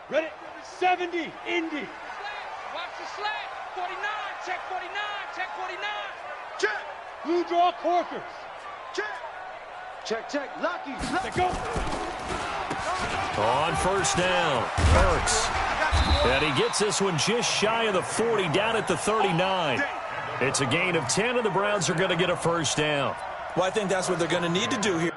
Ready? 70, Indy. Watch the slant. 49, check 49, check 49. Check. Blue draw Corkers. Check. Check. Lucky. Let go. On first down, Burks. And he gets this one just shy of the 40, down at the 39. It's a gain of 10, and the Browns are going to get a first down. Well, I think that's what they're going to need to do here.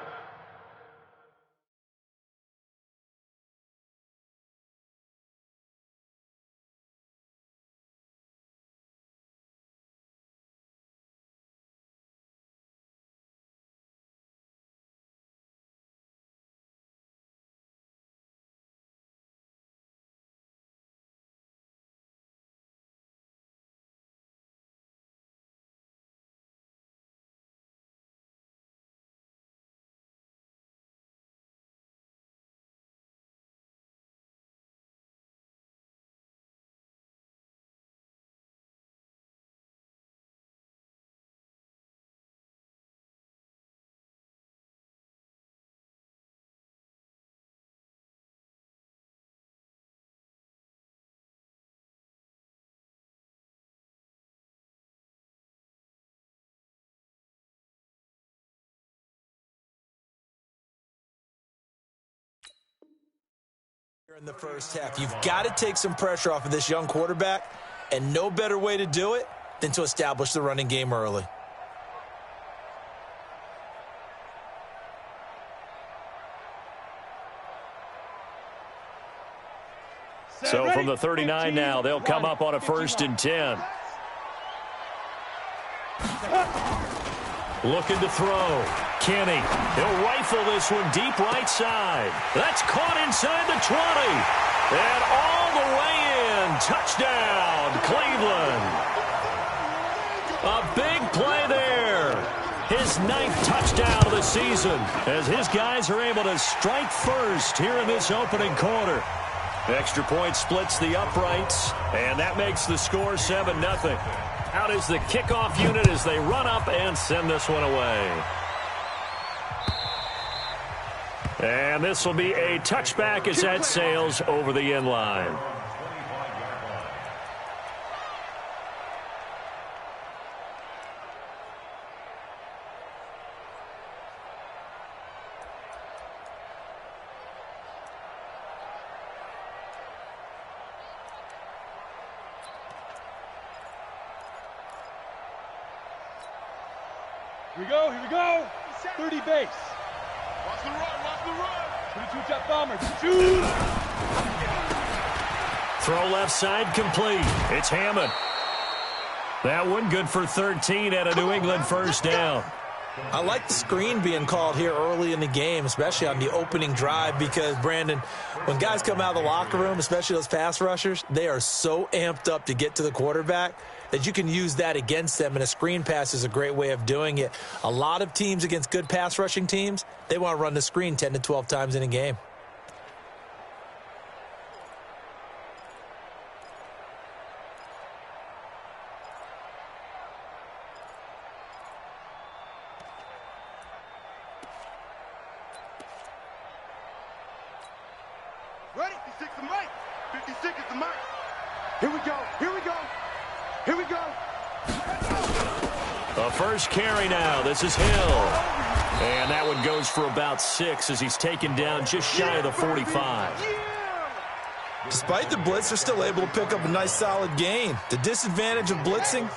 In the first half, you've got to take some pressure off of this young quarterback, and no better way to do it than to establish the running game early. So from the 39 now, they'll come up on a 1st and 10. Looking to throw. Kenny, he'll rifle this one deep right side. That's caught inside the 20. And all the way in. Touchdown, Cleveland. A big play there. His 9th touchdown of the season as his guys are able to strike first here in this opening quarter. Extra point splits the uprights, and that makes the score 7-0. Out is the kickoff unit as they run up and send this one away. And this will be a touchback as that sails over the end line. Here we go. 30 base. Watch the run. 22 jet bomber. Shoot. Throw left side complete. It's Hammond. That one good for 13 at a New England first down. I like the screen being called here early in the game, especially on the opening drive, because, Brandon, when guys come out of the locker room, especially those pass rushers, they are so amped up to get to the quarterback that you can use that against them, and a screen pass is a great way of doing it. A lot of teams against good pass rushing teams, they want to run the screen 10 to 12 times in a game. Ready? 56 is the mic. 56 is the mic. Here we go. Here we go. Here we go. The first carry now. This is Hill. And that one goes for about 6 as he's taken down just shy of the 45. Despite the blitz, they're still able to pick up a nice solid gain. The disadvantage of blitzing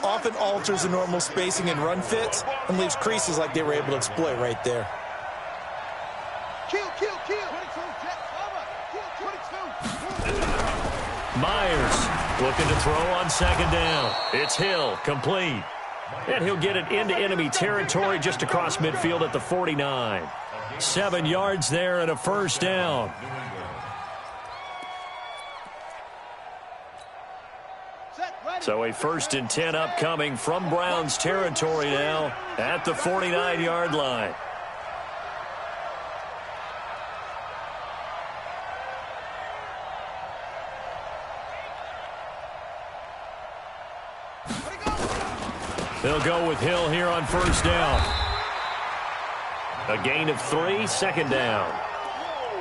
often alters the normal spacing and run fits and leaves creases like they were able to exploit right there. Kill. Myers looking to throw on 2nd down. It's Hill, complete. And he'll get it into enemy territory just across midfield at the 49. 7 yards there and a first down. So a 1st and 10 upcoming from Browns territory now at the 49-yard line. They'll go with Hill here on 1st down. A gain of 3, 2nd down.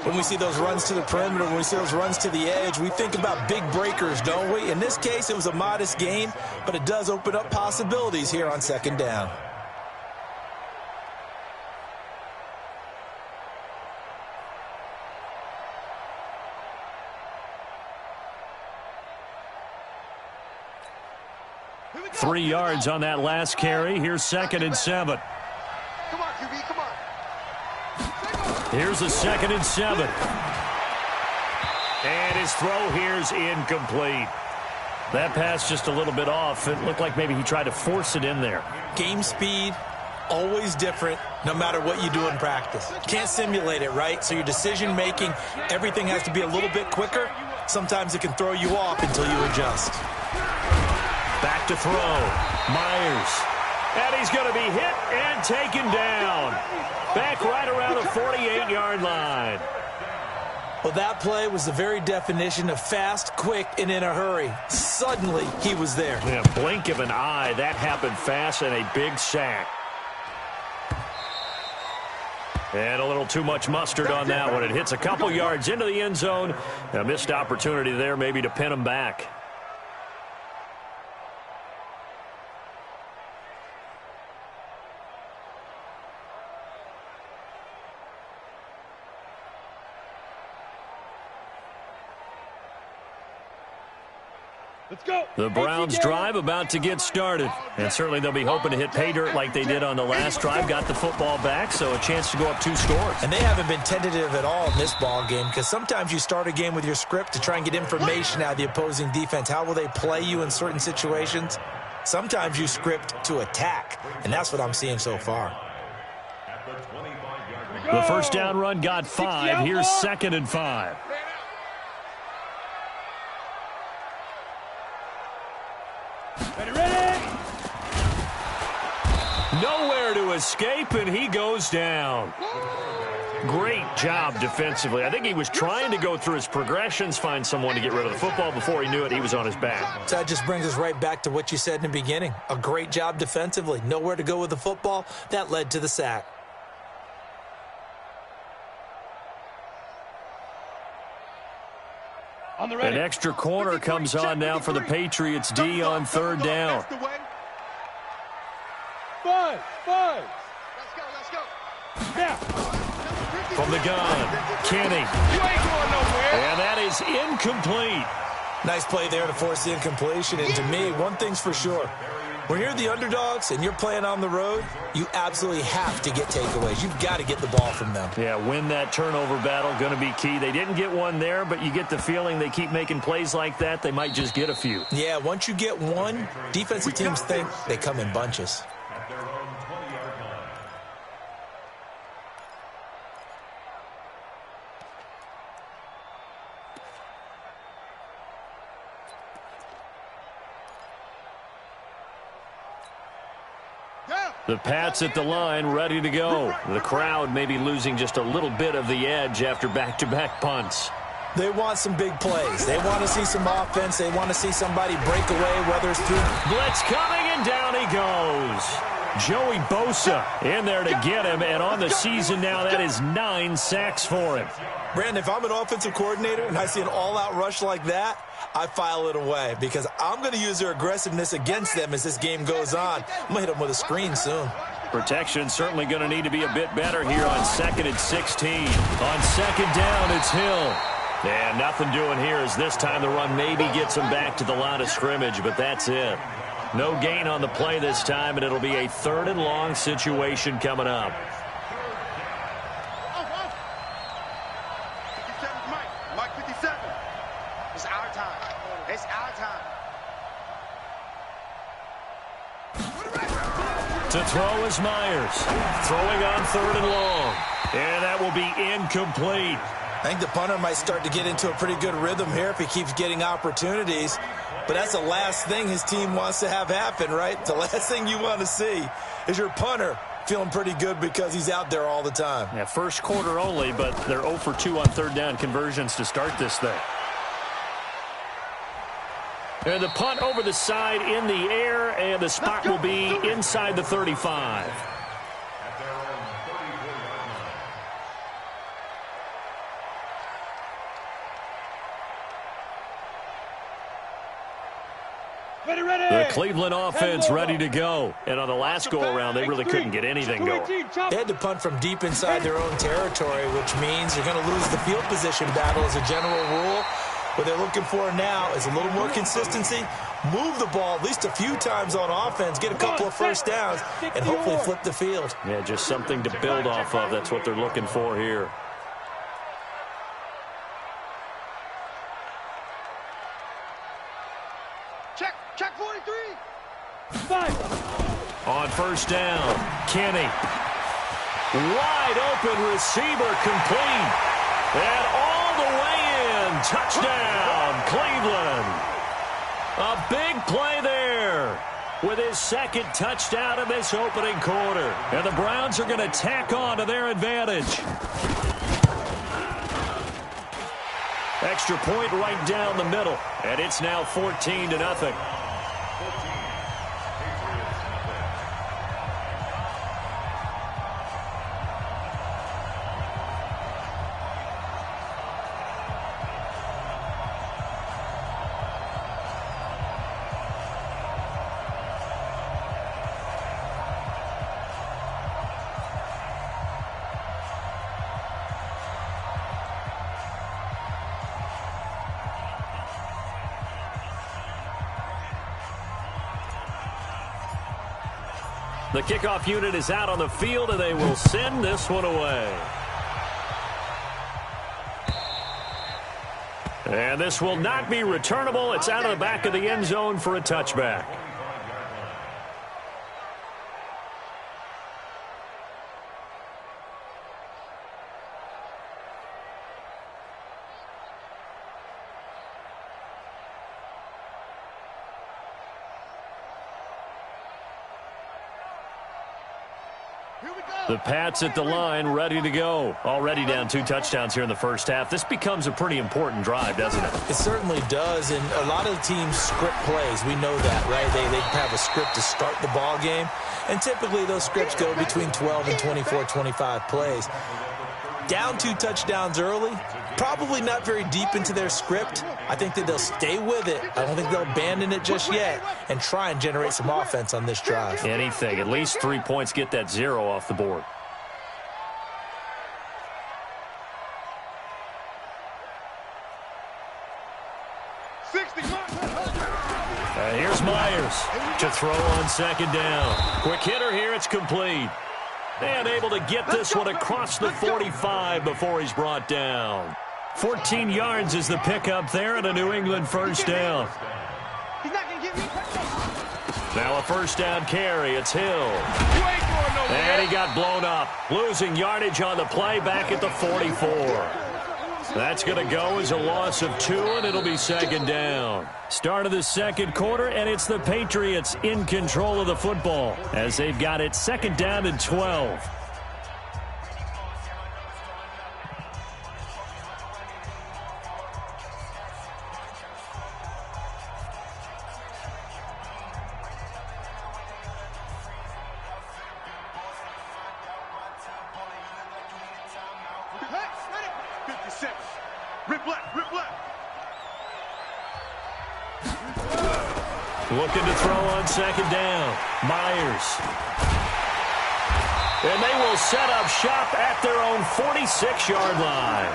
When we see those runs to the perimeter, when we see those runs to the edge, we think about big breakers, don't we? In this case, it was a modest gain, but it does open up possibilities here on second down. Three yards on that last carry. Here's 2nd and 7. Come on, QB, come on. Here's a 2nd and 7. And his throw here's incomplete. That pass just a little bit off. It looked like maybe he tried to force it in there. Game speed, always different, no matter what you do in practice. Can't simulate it, right? So your decision-making, everything has to be a little bit quicker. Sometimes it can throw you off until you adjust. Back to throw. Myers. And he's going to be hit and taken down. Back right around the 48-yard line. Well, that play was the very definition of fast, quick, and in a hurry. Suddenly, he was there. Yeah, blink of an eye. That happened fast and a big sack. And a little too much mustard on that one. It hits a couple yards into the end zone. A missed opportunity there maybe to pin him back. Let's go. The Browns drive about to get started. And certainly they'll be hoping to hit pay dirt like they did on the last drive. Got the football back, so a chance to go up 2 scores. And they haven't been tentative at all in this ball game, because sometimes you start a game with your script to try and get information out of the opposing defense. How will they play you in certain situations? Sometimes you script to attack, and that's what I'm seeing so far. The first down run got 5. Here's 2nd and 5. Ready? Nowhere to escape, and he goes down. Great job defensively. I think he was trying to go through his progressions, find someone to get rid of the football. Before he knew it, he was on his back. So that just brings us right back to what you said in the beginning. A great job defensively. Nowhere to go with the football. That led to the sack. On the ready. An extra corner comes on now for the Patriots D on 3rd down. 5. Let's go. Now. From the gun, Kenny. You ain't going nowhere. And that is incomplete. Nice play there to force the incompletion. And to me, one thing's for sure. When you're the underdogs and you're playing on the road, you absolutely have to get takeaways. You've got to get the ball from them. Yeah, win that turnover battle, going to be key. They didn't get one there, but you get the feeling they keep making plays like that, they might just get a few. Yeah, once you get one, defensive teams think they come in bunches. The Pats at the line, ready to go. The crowd maybe losing just a little bit of the edge after back-to-back punts. They want some big plays. They want to see some offense. They want to see somebody break away, whether it's through. Blitz coming, and down he goes. Joey Bosa in there to get him, and on the season now, that is 9 sacks for him. Brandon, if I'm an offensive coordinator and I see an all-out rush like that, I file it away because I'm going to use their aggressiveness against them as this game goes on. I'm going to hit them with a screen soon. Protection certainly going to need to be a bit better here on 2nd and 16. On 2nd down, it's Hill. And nothing doing here as this time the run maybe gets him back to the line of scrimmage, but that's it. No gain on the play this time, and it'll be a 3rd and long situation coming up. Mike 57. It's our time. It's our time. To throw is Myers. Throwing on 3rd and long. And that will be incomplete. I think the punter might start to get into a pretty good rhythm here if he keeps getting opportunities. But that's the last thing his team wants to have happen, right? The last thing you want to see is your punter feeling pretty good because he's out there all the time. Yeah, first quarter only, but they're 0 for 2 on 3rd down conversions to start this thing. And the punt over the side in the air, and the spot will be inside the 35. The Cleveland offense ready to go. And on the last go-around, they really couldn't get anything going. They had to punt from deep inside their own territory, which means you're going to lose the field position battle as a general rule. What they're looking for now is a little more consistency, move the ball at least a few times on offense, get a couple of first downs, and hopefully flip the field. Yeah, just something to build off of. That's what they're looking for here. Check 43. 5. On first down, Kenny. Wide open receiver complete. And all the way in. Touchdown, Cleveland. A big play there with his second touchdown in this opening quarter. And the Browns are going to tack on to their advantage. Extra point right down the middle. And it's now 14-0. The kickoff unit is out on the field, and they will send this one away. And this will not be returnable. It's out of the back of the end zone for a touchback. The Pats at the line, ready to go. Already down 2 touchdowns here in the first half. This becomes a pretty important drive, doesn't it? It certainly does, and a lot of teams script plays. We know that, right? They have a script to start the ball game, and typically those scripts go between 12 and 24, 25 plays. Down 2 touchdowns early, probably not very deep into their script. I think that they'll stay with it. I don't think they'll abandon it just yet and try and generate some offense on this drive. Anything. At least 3 points, get that 0 off the board. Here's Myers to throw on second down. Quick hitter here. It's complete. And able to get this one across the 45 before he's brought down. 14 yards is the pickup there and a New England first down. Now a first down carry. It's Hill. And he got blown up. Losing yardage on the play back at the 44. That's going to go as a loss of 2, and it'll be second down. Start of the second quarter, and it's the Patriots in control of the football as they've got it second down and 12. Looking to throw on second down. Myers. And they will set up shop at their own 46-yard line.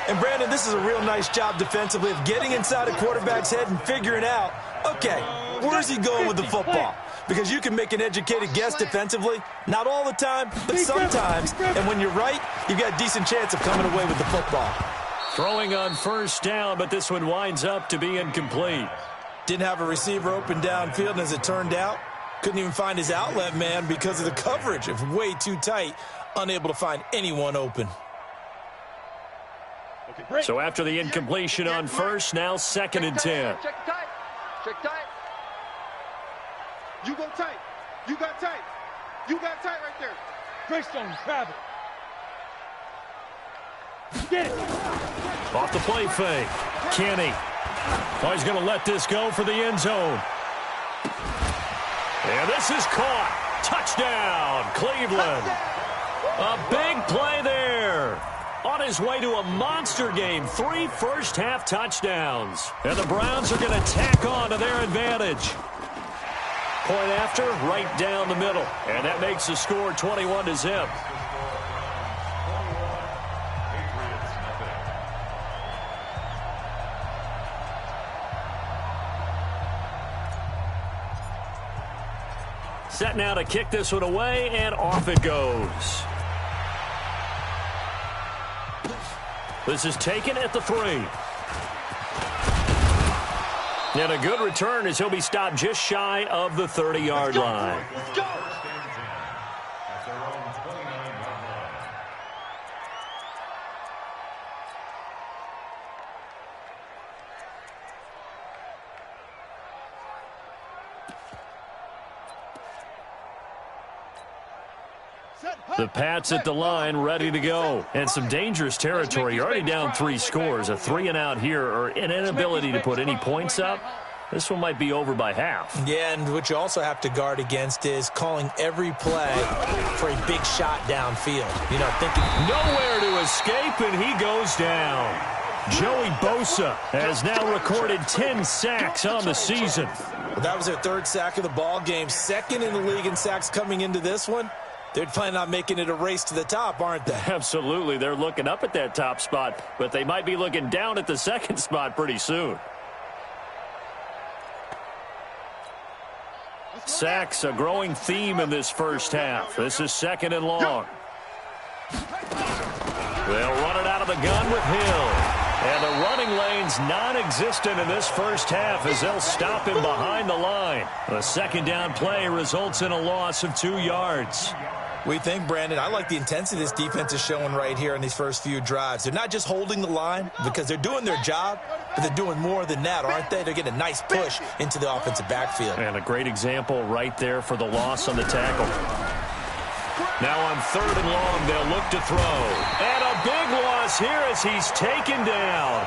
And, Brandon, this is a real nice job defensively of getting inside a quarterback's head and figuring out, okay, where's he going with the football? Because you can make an educated guess defensively. Not all the time, but sometimes. And when you're right, you've got a decent chance of coming away with the football. Throwing on first down, but this one winds up to be incomplete. Didn't have a receiver open downfield, and as it turned out, couldn't even find his outlet man because of the coverage. It was way too tight, unable to find anyone open. So after the incompletion on first, now second and 10. Check tight. Check tight. You go tight. You got tight. You got tight right there. Greystone, grab it. Get it. Off the play fake. Kenny. Oh, he's going to let this go for the end zone. And this is caught. Touchdown, Cleveland. A big play there. on his way to a monster game. 3 first-half touchdowns. And the Browns are going to tack on to their advantage. Point after, right down the middle. And that makes the score 21-0. Set now to kick this one away, and off it goes. This is taken at the 3. And a good return as he'll be stopped just shy of the 30-yard line. Let's go. The Pats at the line, ready to go. And some dangerous territory. You're already down 3 scores. A 3-and-out here, or an inability to put any points up. This one might be over by half. Yeah, and what you also have to guard against is calling every play for a big shot downfield. You know, thinking nowhere to escape, and he goes down. Joey Bosa has now recorded 10 sacks on the season. Well, that was their 3rd sack of the ball game. 2nd in the league in sacks coming into this one. They're planning on making it a race to the top, aren't they? Absolutely. They're looking up at that top spot, but they might be looking down at the 2nd spot pretty soon. Sacks, a growing theme in this first half. This is 2nd and long. They'll run it out of the gun with Hill. And the running lane's non-existent in this first half as they'll stop him behind the line. A 2nd down play results in a loss of 2 yards. We think, Brandon, I like the intensity this defense is showing right here in these first few drives. They're not just holding the line because they're doing their job, but they're doing more than that, aren't they? They're getting a nice push into the offensive backfield. And a great example right there for the loss on the tackle. Now on 3rd and long, they'll look to throw. And a big loss here as he's taken down.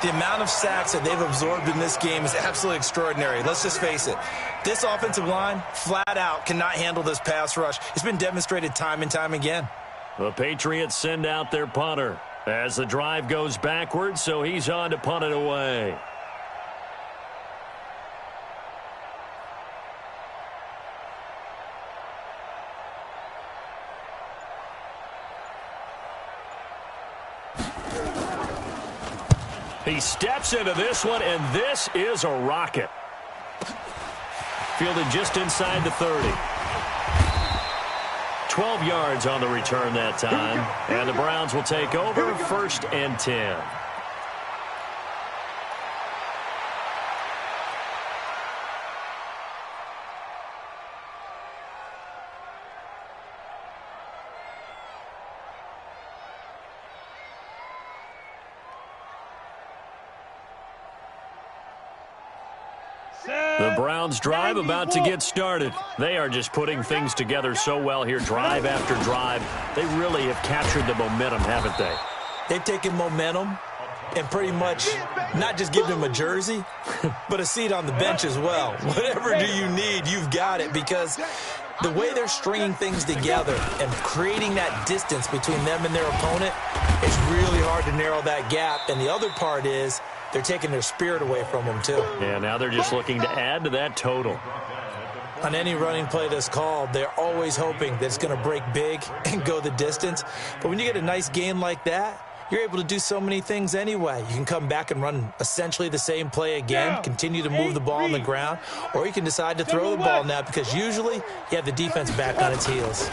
The amount of sacks that they've absorbed in this game is absolutely extraordinary. Let's just face it. This offensive line, flat out, cannot handle this pass rush. It's been demonstrated time and time again. The Patriots send out their punter as the drive goes backwards, so he's on to punt it away. He steps into this one, and this is a rocket. Fielded just inside the 30. 12 yards on the return that time. And the Browns will take over 1st and 10. The Browns drive about to get started. They are just putting things together so well here, drive after drive. They really have captured the momentum, haven't they? They've taken momentum and pretty much not just given them a jersey, but a seat on the bench as well. Whatever do you need, you've got it, because the way they're stringing things together and creating that distance between them and their opponent, it's really hard to narrow that gap. And the other part is they're taking their spirit away from them, too. Yeah, now they're just looking to add to that total. On any running play that's called, they're always hoping that it's going to break big and go the distance. But when you get a nice game like that, you're able to do so many things anyway. You can come back and run essentially the same play again, continue to move the ball on the ground, or you can decide to throw the ball now because usually you have the defense back on its heels.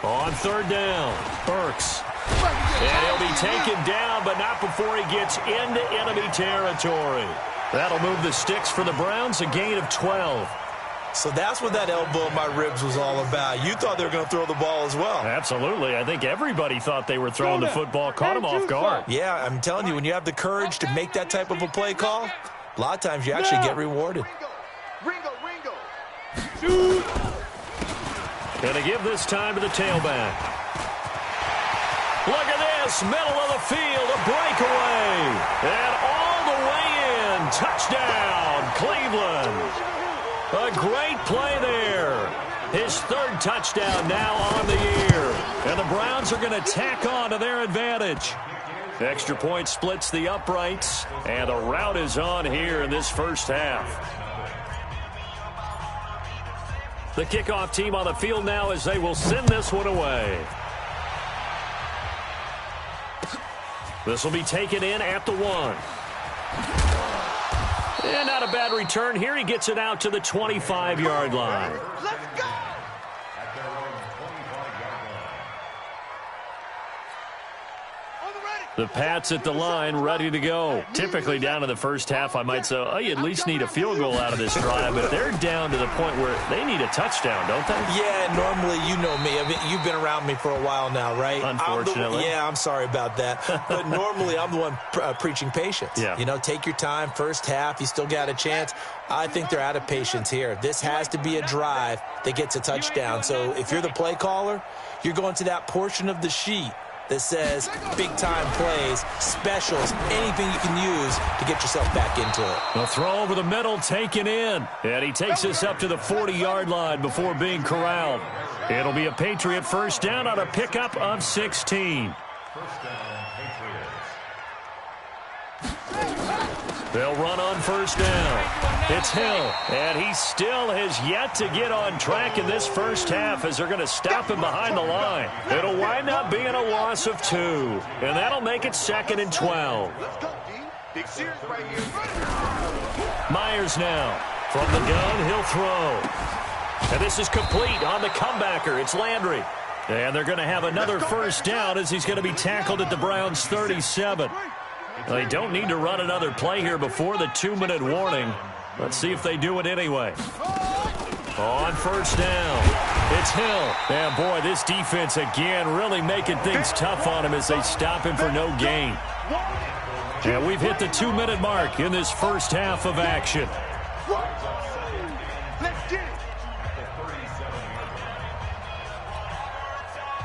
On 3rd down, Burks. And he'll be taken down, but not before he gets into enemy territory. That'll move the sticks for the Browns, a gain of 12. So that's what that elbow in my ribs was all about. You thought they were going to throw the ball as well. Absolutely. I think everybody thought they were throwing the football, caught him off guard. Yeah, I'm telling you, when you have the courage to make that type of a play call, a lot of times you actually get rewarded. Ringo. Gonna give this time to the tailback. Look at this, middle of the field, a breakaway. And all the way in, touchdown, Cleveland. A great play there. His 3rd touchdown now on the year. And the Browns are going to tack on to their advantage. Extra point splits the uprights, and the rout is on here in this first half. The kickoff team on the field now as they will send this one away. This will be taken in at the 1. And not a bad return here. He gets it out to the 25-yard line. Let's go! The Pats at the line, ready to go. Typically down in the first half, I might say, oh, you at least need a field goal out of this drive, but they're down to the point where they need a touchdown, don't they? Yeah, normally, you know me. I mean, you've been around me for a while now, right? Unfortunately. I'm sorry about that. But normally, I'm the one preaching patience. Yeah. You know, take your time. First half, you still got a chance. I think they're out of patience here. This has to be a drive that gets a touchdown. So if you're the play caller, you're going to that portion of the sheet that says big-time plays, specials, anything you can use to get yourself back into it. The throw over the middle taken in. And he takes us up to the 40-yard line before being corralled. It'll be a Patriot first down on a pickup of 16. They'll run on first down. It's Hill, and he still has yet to get on track in this first half as they're going to stop him behind the line. It'll wind up being a loss of 2, and that'll make it 2nd and 12. Let's go, D. Big series right here. Myers now. From the gun, he'll throw. And this is complete on the comebacker. It's Landry. And they're going to have another first down as he's going to be tackled at the Browns' 37. They don't need to run another play here before the 2-minute warning. Let's see if they do it anyway. On first down, it's Hill. And, boy, this defense again really making things tough on him as they stop him for no gain. And we've hit the 2-minute mark in this first half of action. Let's get it.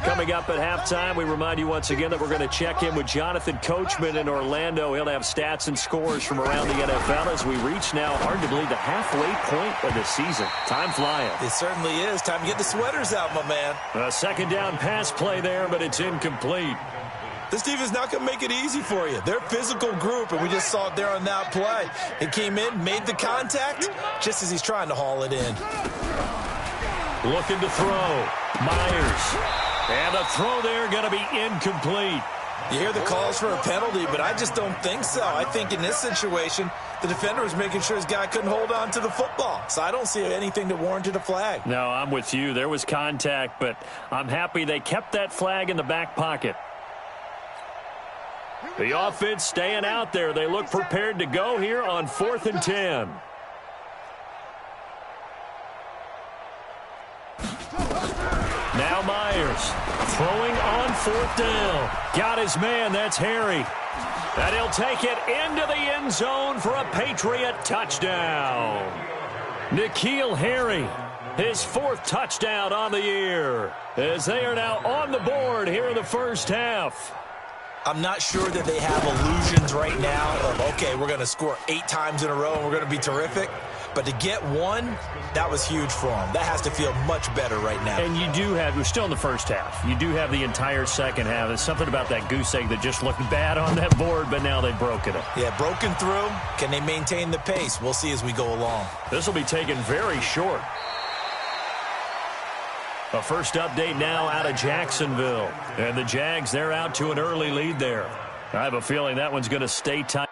Coming up at halftime, we remind you once again that we're going to check in with Jonathan Coachman in Orlando. He'll have stats and scores from around the NFL as we reach now, hard to believe, the halfway point of the season. Time flying. It certainly is. Time to get the sweaters out, my man. A second down pass play there, but it's incomplete. This defense not going to make it easy for you. They're a physical group, and we just saw it there on that play. It came in, made the contact, just as he's trying to haul it in. Looking to throw. Myers. And the throw there going to be incomplete. You hear the calls for a penalty, but I just don't think so. I think in this situation, the defender was making sure his guy couldn't hold on to the football. So I don't see anything that warranted a flag. No, I'm with you. There was contact, but I'm happy they kept that flag in the back pocket. The offense staying out there. They look prepared to go here on 4th and 10. Now Myers throwing on 4th down. Got his man. That's Harry. And he'll take it into the end zone for a Patriot touchdown. N'Keal Harry, his 4th touchdown on the year, as they are now on the board here in the first half. I'm not sure that they have illusions right now of, okay, we're going to score 8 times in a row and we're going to be terrific. But to get one, that was huge for them. That has to feel much better right now. And you do have, we're still in the first half. You do have the entire second half. There's something about that goose egg that just looked bad on that board, but now they've broken it. Yeah, broken through. Can they maintain the pace? We'll see as we go along. This will be taken very short. A first update now out of Jacksonville. And the Jags, they're out to an early lead there. I have a feeling that one's going to stay tight.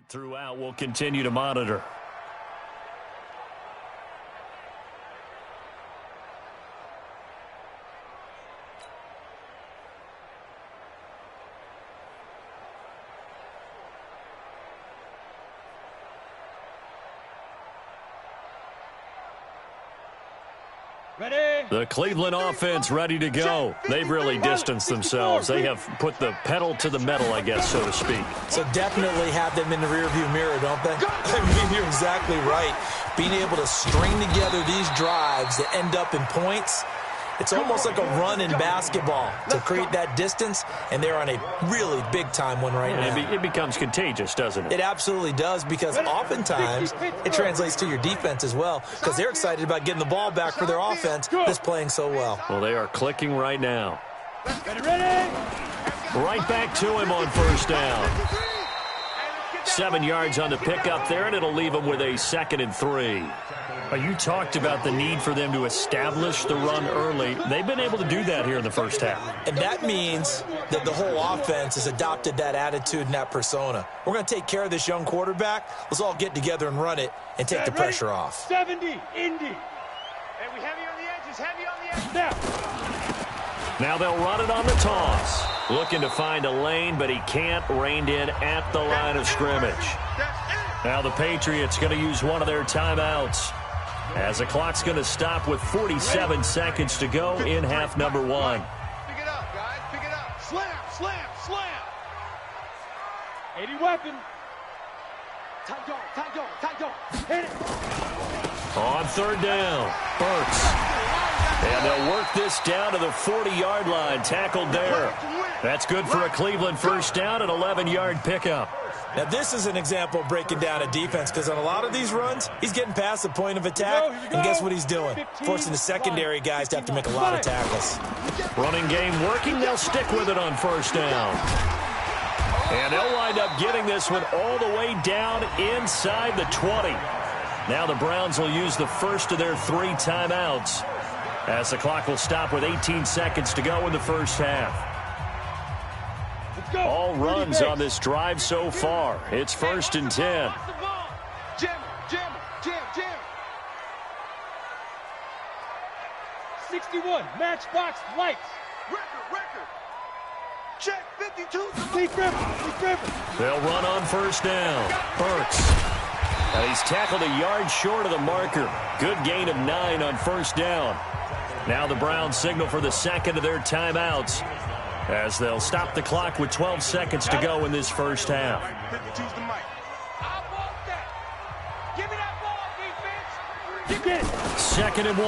Throughout, we'll continue to monitor. Ready? The Cleveland offense ready to go. They've really distanced themselves. They have put the pedal to the metal, I guess, so to speak. So definitely have them in the rearview mirror, don't they? I mean, you're exactly right. Being able to string together these drives that end up in points, it's almost like a run in basketball to create that distance, and they're on a really big-time one right now. It becomes contagious, doesn't it? It absolutely does, because oftentimes it translates to your defense as well, because they're excited about getting the ball back for their offense that's playing so well. Well, they are clicking right now. Ready? Right back to him on first down. 7 yards on the pickup there, and it'll leave him with a 2nd and 3. You talked about the need for them to establish the run early. They've been able to do that here in the first half. And that means that the whole offense has adopted that attitude and that persona. We're going to take care of this young quarterback. Let's all get together and run it and take the pressure off. 70, Indy. Hey, we heavy on the edges, heavy on the edges. Now they'll run it on the toss. Looking to find a lane, but he can't. Reined in at the line of scrimmage. Now the Patriots going to use one of their timeouts, as the clock's going to stop with 47 seconds to go in half number 1. Pick it up, guys. Pick it up. Slam, slam, slam. 80 weapon. Tight go. Hit it. On third down, Burks. And they'll work this down to the 40-yard line. Tackled there. That's good for a Cleveland first down, an 11-yard pickup. Now, this is an example of breaking down a defense, because on a lot of these runs, he's getting past the point of attack, and guess what he's doing? Forcing the secondary guys to have to make a lot of tackles. Running game working. They'll stick with it on first down. And they'll wind up getting this one all the way down inside the 20. Now the Browns will use the first of their 3 timeouts, as the clock will stop with 18 seconds to go in the first half. All runs on this drive so far. It's 1st and 10. Jam. 61, matchbox lights. Record. Check 52. Leaf River. They'll run on first down. Burks. And he's tackled a yard short of the marker. Good gain of 9 on first down. Now the Browns signal for the second of their timeouts, as they'll stop the clock with 12 seconds to go in this first half. 52's the mic. I want that. Give me that ball, defense. Give me that. 2nd and 1.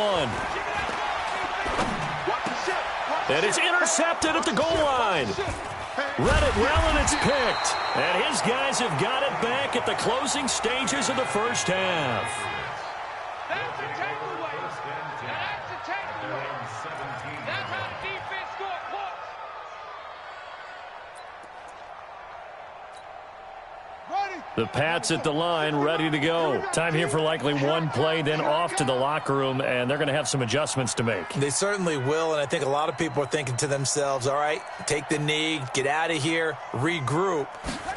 Watch the ship. And it's intercepted at the goal line. Read it well, and it's picked. And his guys have got it back at the closing stages of the first half. That's a takeaway. That's a takeaway. That's how the defense scored points. The Pats at the line, ready to go. Time here for likely one play, then off to the locker room, and they're going to have some adjustments to make. They certainly will, and I think a lot of people are thinking to themselves, all right, take the knee, get out of here, regroup.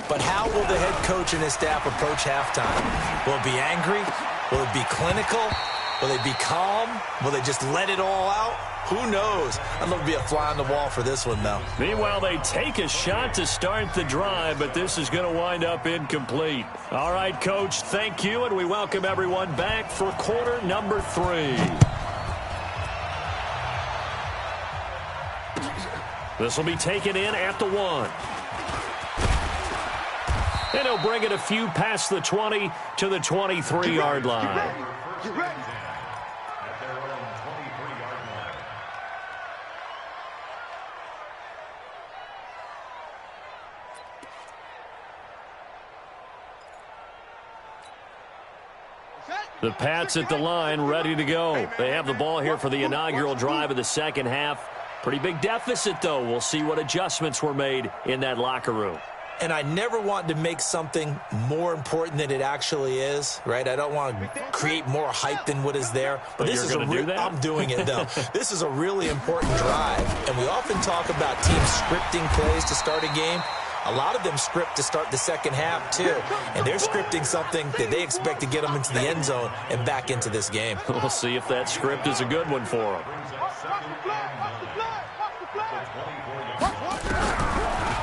But how will the head coach and his staff approach halftime? Will it be angry? Will it be clinical? Will they be calm? Will they just let it all out? Who knows? I'd love to be a fly on the wall for this one, though. Meanwhile, they take a shot to start the drive, but this is going to wind up incomplete. All right, Coach, thank you, and we welcome everyone back for quarter number 3. This will be taken in at the 1. And he'll bring it a few past the 20 to the 23-yard line. Get ready. The Pats at the line, ready to go. They have the ball here for the inaugural drive of the second half. Pretty big deficit, though. We'll see what adjustments were made in that locker room. And I never want to make something more important than it actually is, right? I don't want to create more hype than what is there. But this is I'm doing it, though. This is a really important drive. And we often talk about teams scripting plays to start a game. A lot of them script to start the second half, too. And they're scripting something that they expect to get them into the end zone and back into this game. We'll see if that script is a good one for them.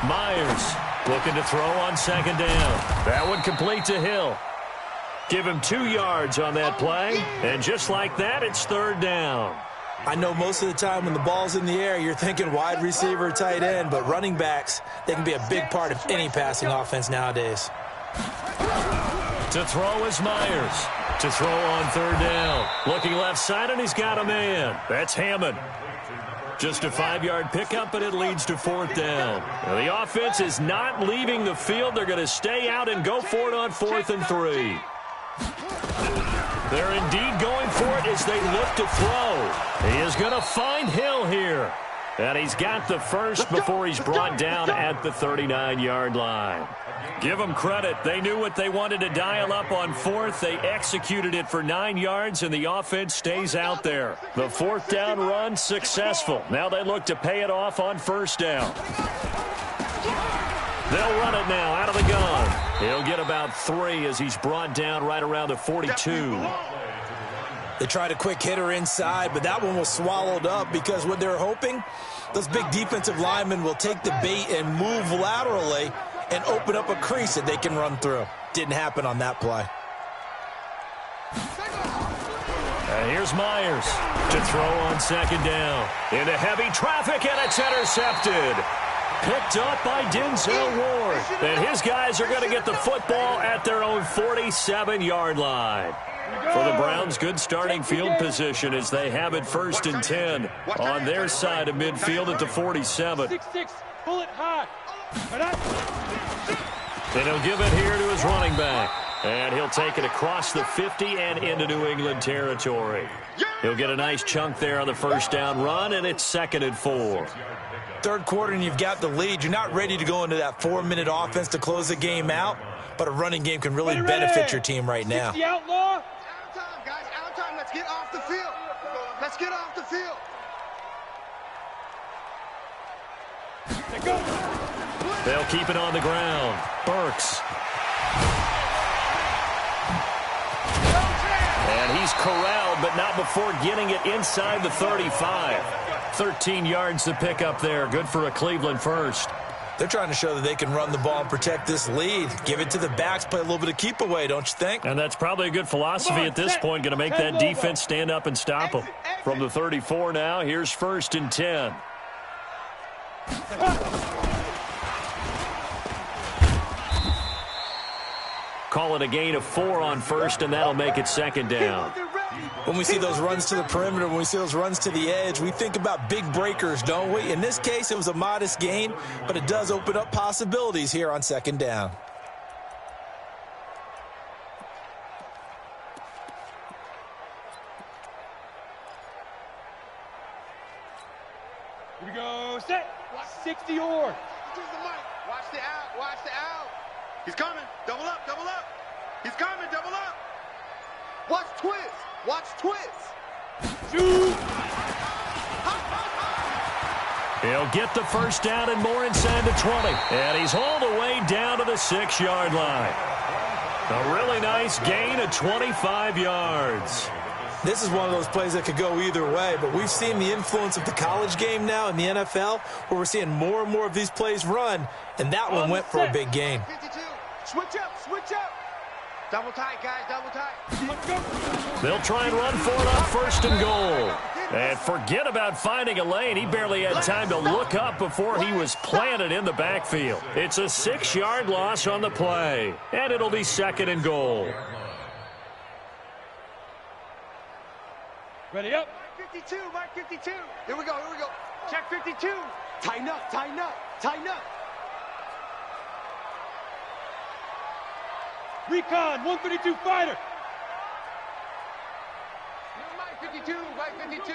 Myers looking to throw on second down. That one complete to Hill. Give him 2 yards on that play. And just like that, it's third down. I know most of the time when the ball's in the air, you're thinking wide receiver, tight end, but running backs, they can be a big part of any passing offense nowadays. To throw is Myers. To throw on third down. Looking left side, and he's got a man. That's Hammond. Just a 5-yard pickup, but it leads to fourth down. Now, the offense is not leaving the field. They're going to stay out and go for it on 4th and 3. They're indeed going for it as they look to throw. He is going to find Hill here. And he's got the first before he's brought down at the 39-yard line. Give them credit. They knew what they wanted to dial up on 4th. They executed it for 9 yards, and the offense stays out there. The 4th down run successful. Now they look to pay it off on 1st down. They'll run it now out of the gun. He'll get about 3 as he's brought down right around the 42. They tried a quick hitter inside, but that one was swallowed up because what they're hoping, those big defensive linemen will take the bait and move laterally and open up a crease that they can run through. Didn't happen on that play. And here's Myers to throw on second down. Into heavy traffic, and it's intercepted. Picked up by Denzel Ward. And his guys are going to get the football at their own 47-yard line. For the Browns, good starting field position as they have it 1st and 10 on their side of midfield at the 47. 6-6, pull it high. And he'll give it here to his running back. And he'll take it across the 50 and into New England territory. He'll get a nice chunk there on the 1st down run, and it's 2nd and 4. Third quarter and you've got the lead. You're not ready to go into that 4-minute offense to close the game out, but a running game can really benefit your team right now. The outlaw. Out of time, guys. Out of time. Let's get off the field. Let's get off the field. They'll keep it on the ground. Burks. And he's corralled, but not before getting it inside the 35. 13 yards to pick up there. Good for a Cleveland first. They're trying to show that they can run the ball and protect this lead. Give it to the backs, play a little bit of keep away, don't you think? And that's probably a good philosophy at this point. Going to make that defense stand up and stop them. From the 34 now, here's 1st and 10. Call it a gain of 4 on 1st, and that'll make it 2nd down. When we see those runs to the perimeter, when we see those runs to the edge, we think about big breakers, don't we? In this case, it was a modest gain, but it does open up possibilities here on 2nd down. Here we go. Set. 60 or. Watch the out. Watch the out. He's coming. Double up. Double up. He's coming. Double up. Watch twist. Watch twist. Shoot. He'll get the 1st down and more inside the 20. And he's all the way down to the 6-yard line. A really nice gain of 25 yards. This is one of those plays that could go either way, but we've seen the influence of the college game now in the NFL, where we're seeing more and more of these plays run, and that one went for a big gain. 52. Switch up. Switch up. Double tight, guys. Double tight. They'll try and run for it on 1st and goal. And forget about finding a lane. He barely had time to look up before he was planted in the backfield. It's a 6-yard loss on the play, and it'll be 2nd and goal. Ready up. Mark 52. Mark 52. Here we go. Here we go. Check 52. Tighten up. Tighten up. Tighten up. Recon, 132 fighter. Mike 52, Mike 52.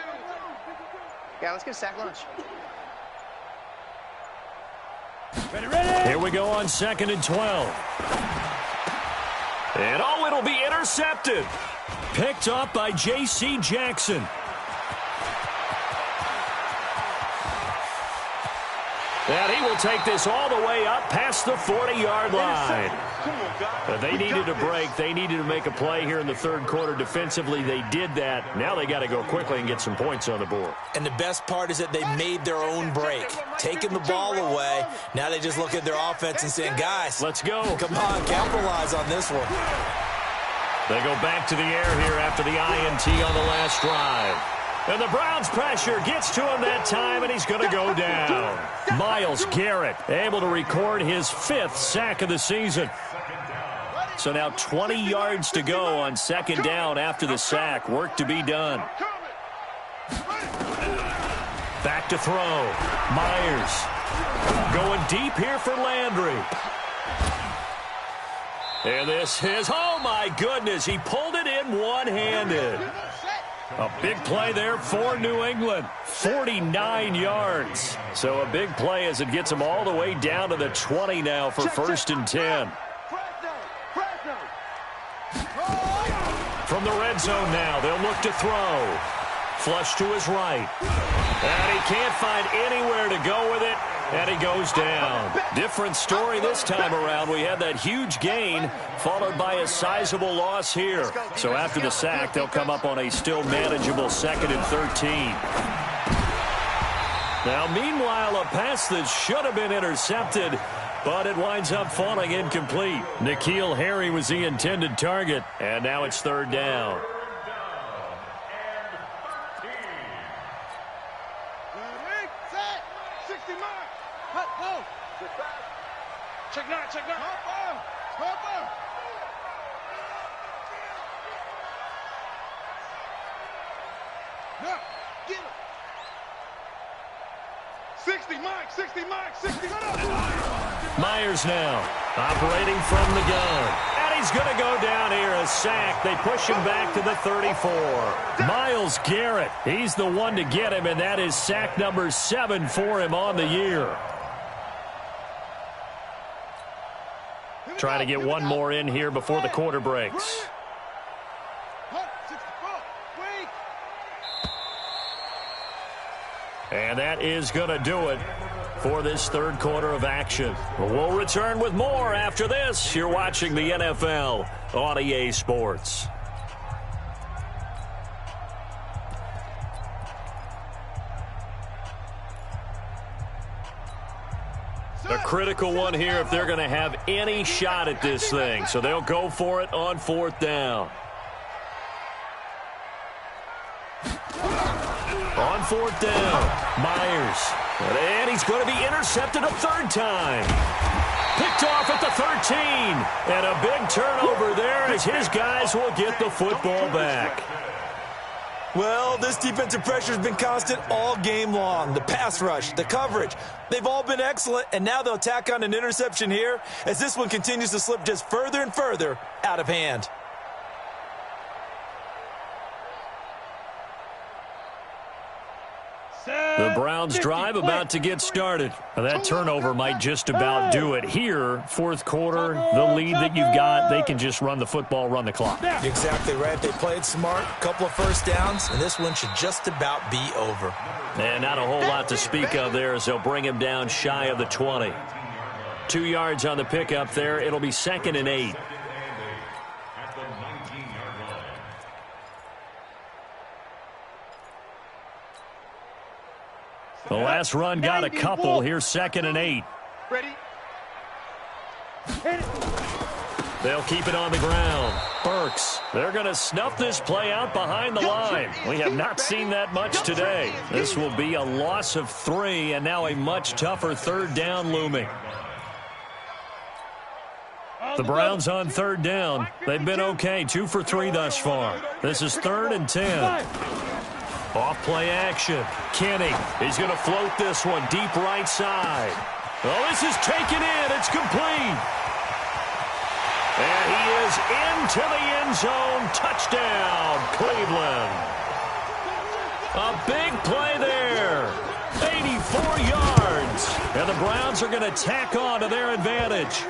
Yeah, let's get a sack lunch. Ready, ready. Here we go on 2nd and 12. And oh, it'll be intercepted. Picked up by J.C. Jackson. And he will take this all the way up past the 40-yard line. They needed a break. They needed to make a play here in the third quarter. Defensively, they did that. Now they got to go quickly and get some points on the board. And the best part is that they made their own break, taking the ball away. Now they just look at their offense and saying, guys, let's go. Come on, capitalize on this one. They go back to the air here after the INT on the last drive. And the Browns' pressure gets to him that time, and he's going to go down. Myles Garrett able to record his 5th sack of the season. So now 20 yards to go on second down after the sack. Work to be done. Back to throw. Myers going deep here for Landry. And this is, oh my goodness, he pulled it in one-handed. A big play there for New England. 49 yards. So a big play as it gets them all the way down to the 20 now for 1st and 10. From the red zone now, they'll look to throw. Flush to his right. And he can't find anywhere to go with it. And he goes down. Different story this time around. We had that huge gain followed by a sizable loss here. So after the sack, they'll come up on a still manageable 2nd and 13. Now, meanwhile, a pass that should have been intercepted, but it winds up falling incomplete. N'Keal Harry was the intended target, and now it's 3rd down. Check nine, check nine. Hopper. Now, get him. 60, Mike, 60, Mike, 60. Myers now operating from the gun. And he's going to go down here, a sack. They push him back to the 34. Myles Garrett, he's the one to get him, and that is sack number 7 for him on the year. Trying to get one more in here before the quarter breaks. And that is going to do it for this third quarter of action. We'll return with more after this. You're watching the NFL on EA Sports. A critical one here if they're going to have any shot at this thing. So they'll go for it on 4th down. On 4th down, Myers. And he's going to be intercepted a 3rd time. Picked off at the 13. And a big turnover there as his guys will get the football back. Well, this defensive pressure has been constant all game long. The pass rush, the coverage, they've all been excellent, and now they'll tack on an interception here as this one continues to slip just further and further out of hand. The Browns drive about to get started. That turnover might just about do it. Here, 4th quarter, the lead that you've got, they can just run the football, run the clock. Exactly right. They played smart, couple of first downs, and this one should just about be over. And not a whole lot to speak of there as they'll bring him down shy of the 20. 2 yards on the pickup there. It'll be 2nd and 8. The last run got a couple. Here's 2nd and 8. Ready? They'll keep it on the ground. Burks, they're going to snuff this play out behind the line. We have not seen that much today. This will be a loss of 3, and now a much tougher 3rd down looming. The Browns on 3rd down. They've been okay, 2 for 3 thus far. This is 3rd and 10. Off play action. Kenny, he's going to float this one deep right side. Oh, this is taken in. It's complete. And he is into the end zone. Touchdown, Cleveland. A big play there. 84 yards. And the Browns are going to tack on to their advantage.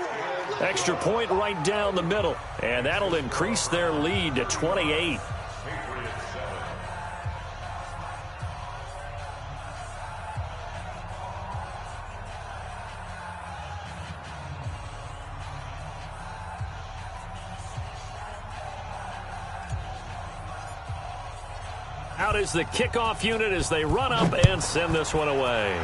Extra point right down the middle. And that'll increase their lead to 28. Out is the kickoff unit as they run up and send this one away.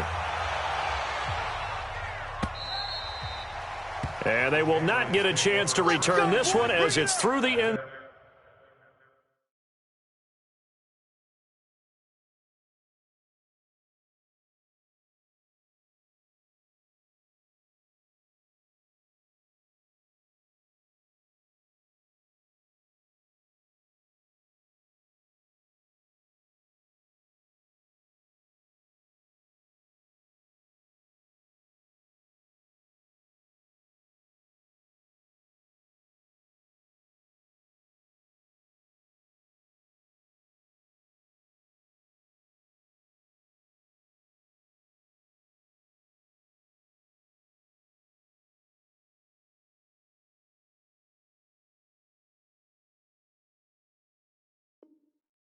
And they will not get a chance to return this one as it's through the end.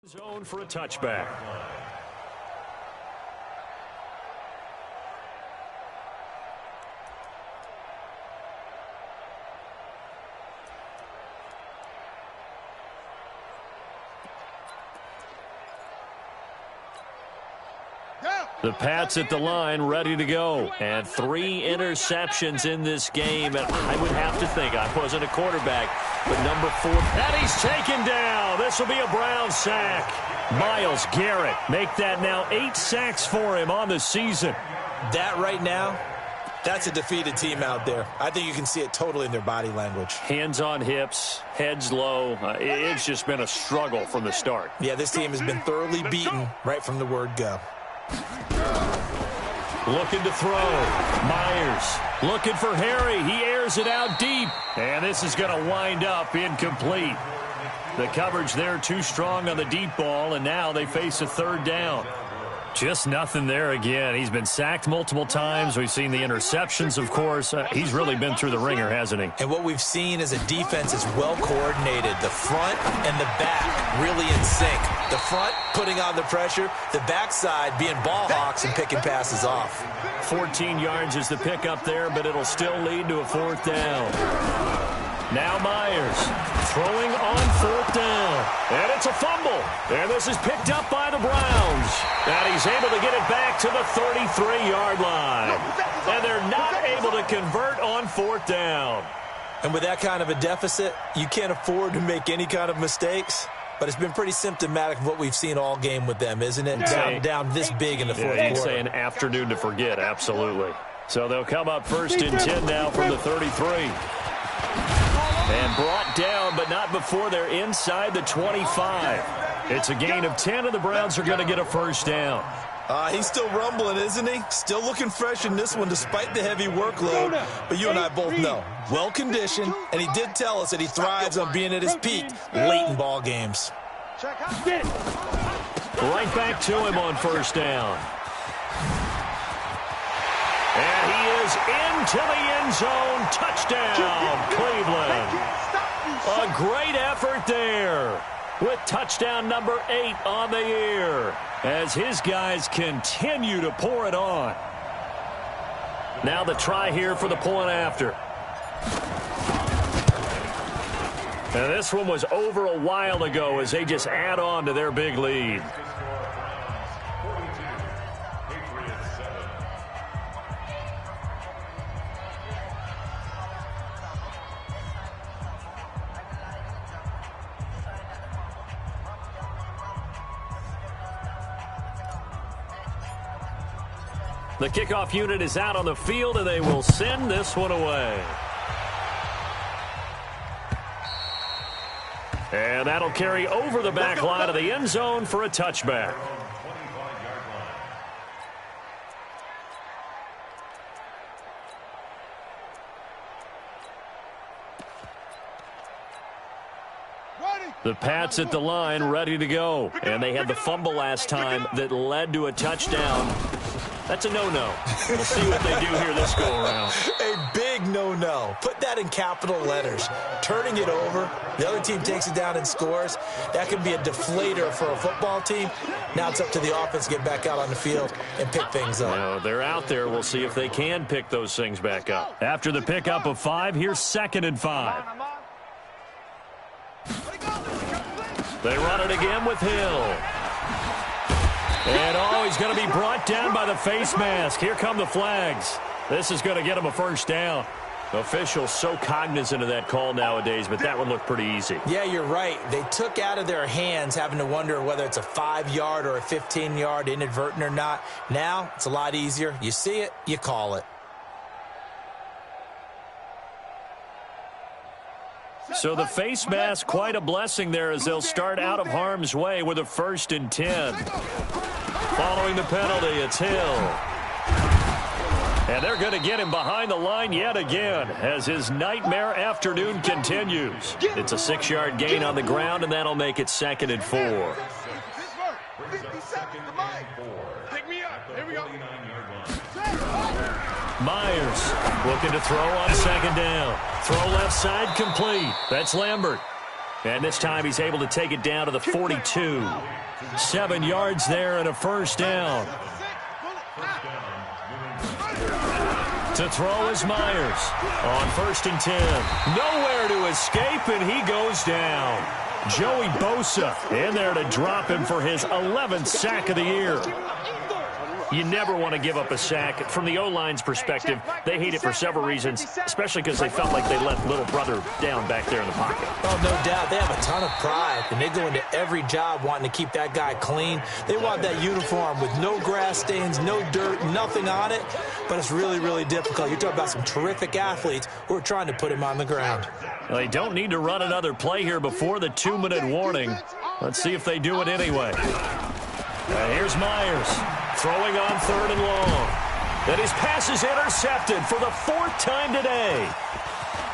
Zone for a touchback. The Pats at the line, ready to go. And 3 interceptions in this game. And I would have to think, I wasn't a quarterback, but number 4. And he's taken down. This will be a Brown sack. Myles Garrett make that now 8 sacks for him on the season. That right now, that's a defeated team out there. I think you can see it totally in their body language. Hands on hips, heads low. It's just been a struggle from the start. Yeah, this team has been thoroughly beaten right from the word go. Looking to throw. Myers looking for Harry. He airs it out deep. And this is going to wind up incomplete. The coverage there too strong on the deep ball, and now they face a 3rd down. Just nothing there again. He's been sacked multiple times. We've seen the interceptions, of course. He's really been through the ringer, hasn't he? And what we've seen is a defense is well coordinated. The front and the back really in sync. The front putting on the pressure, the backside being ball hawks and picking passes off. 14 yards is the pickup there, but it'll still lead to a 4th down. Now Myers throwing on 4th down. And it's a fumble. And this is picked up by the Browns. And he's able to get it back to the 33-yard line. And they're not able to convert on 4th down. And with that kind of a deficit, you can't afford to make any kind of mistakes. But it's been pretty symptomatic of what we've seen all game with them, isn't it? Down this big in the 4th quarter. You'd say an afternoon to forget, absolutely. So they'll come up 1st and 10 now from the 33. And brought down, but not before they're inside the 25. It's a gain of 10, and the Browns are going to get a 1st down. He's still rumbling, isn't he? Still looking fresh in this one despite the heavy workload. But you and I both know, well-conditioned, and he did tell us that he thrives on being at his peak late in ball games. Right back to him on 1st down. And he is into the end zone. Touchdown, Cleveland. A great effort there with touchdown number 8 on the year as his guys continue to pour it on. Now the try here for the point after. And this one was over a while ago as they just add on to their big lead. The kickoff unit is out on the field, and they will send this one away. And that'll carry over the back line of the end zone for a touchback. The Pats at the line, ready to go. And they had the fumble last time that led to a touchdown. That's a no-no. We'll see what they do here this go-around. A big no-no. Put that in capital letters. Turning it over, the other team takes it down and scores. That can be a deflator for a football team. Now it's up to the offense to get back out on the field and pick things up. No, they're out there. We'll see if they can pick those things back up. After the pickup of 5, here's 2nd and 5. They run it again with Hill. And, oh, he's going to be brought down by the face mask. Here come the flags. This is going to get him a first down. Officials so cognizant of that call nowadays, but that one looked pretty easy. Yeah, you're right. They took out of their hands having to wonder whether it's a 5-yard or a 15-yard inadvertent or not. Now, it's a lot easier. You see it, you call it. So the face mask, quite a blessing there as they'll start out of harm's way with a 1st and 10. Following the penalty, it's Hill. And they're going to get him behind the line yet again as his nightmare afternoon continues. It's a 6-yard gain on the ground, and that'll make it 2nd and 4. Pick me up. Here we go. Myers looking to throw on 2nd down. Throw left side complete. That's Lambert. And this time he's able to take it down to the 42. 7 yards there and a 1st down. To throw is Myers on 1st and 10. Nowhere to escape, and he goes down. Joey Bosa in there to drop him for his 11th sack of the year. You never want to give up a sack. From the O-line's perspective, they hate it for several reasons, especially because they felt like they left little brother down back there in the pocket. Oh, no doubt. They have a ton of pride, and they go into every job wanting to keep that guy clean. They want that uniform with no grass stains, no dirt, nothing on it, but it's really, really difficult. You're talking about some terrific athletes who are trying to put him on the ground. Well, they don't need to run another play here before the 2-minute warning. Let's see if they do it anyway. Here's Myers. Throwing on 3rd and long. Then his pass is intercepted for the 4th time today.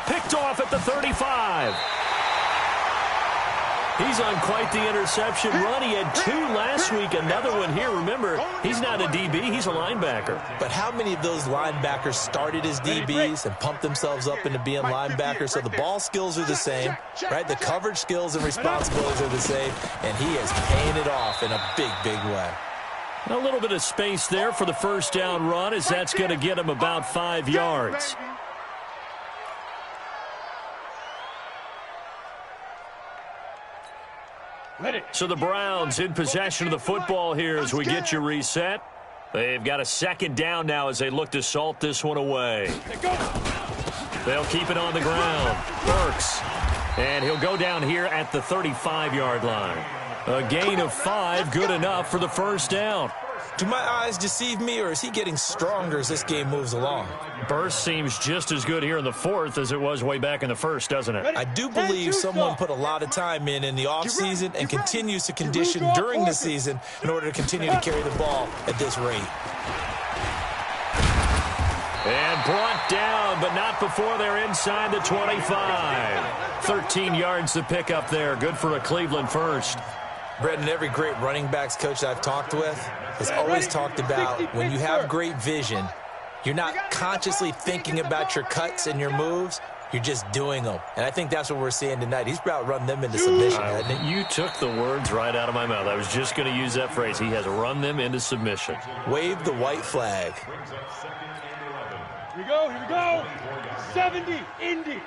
Picked off at the 35. He's on quite the interception run. He had 2 last week, another one here. Remember, he's not a DB, he's a linebacker. But how many of those linebackers started as DBs and pumped themselves up into being linebackers? So the ball skills are the same, right? The coverage skills and responsibilities are the same, and he is paying it off in a big, big way. A little bit of space there for the 1st down run, as that's going to get him about 5 yards. So the Browns in possession of the football here as we get you reset. They've got a 2nd down now as they look to salt this one away. They'll keep it on the ground. Burks. And he'll go down here at the 35-yard line. A gain of 5, good enough for the 1st down. Do my eyes deceive me, or is he getting stronger as this game moves along? Burst seems just as good here in the 4th as it was way back in the 1st, doesn't it? I do believe someone put a lot of time in the offseason and continues to condition during the season in order to continue to carry the ball at this rate. And brought down, but not before they're inside the 25. 13 yards to pick up there. Good for a Cleveland 1st. Brendan, every great running backs coach I've talked with has always talked about when you have great vision, you're not consciously thinking about your cuts and your moves. You're just doing them. And I think that's what we're seeing tonight. He's about run them into submission, hasn't he? You took the words right out of my mouth. I was just going to use that phrase. He has run them into submission. Wave the white flag. Here we go, here we go. 70, Indy.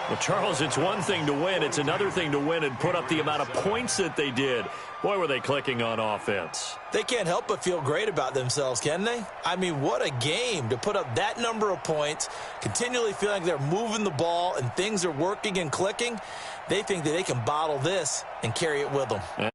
Well, Charles, it's one thing to win. It's another thing to win and put up the amount of points that they did. Boy, were they clicking on offense. They can't help but feel great about themselves, can they? I mean, what a game to put up that number of points, continually feeling like they're moving the ball and things are working and clicking. They think that they can bottle this and carry it with them.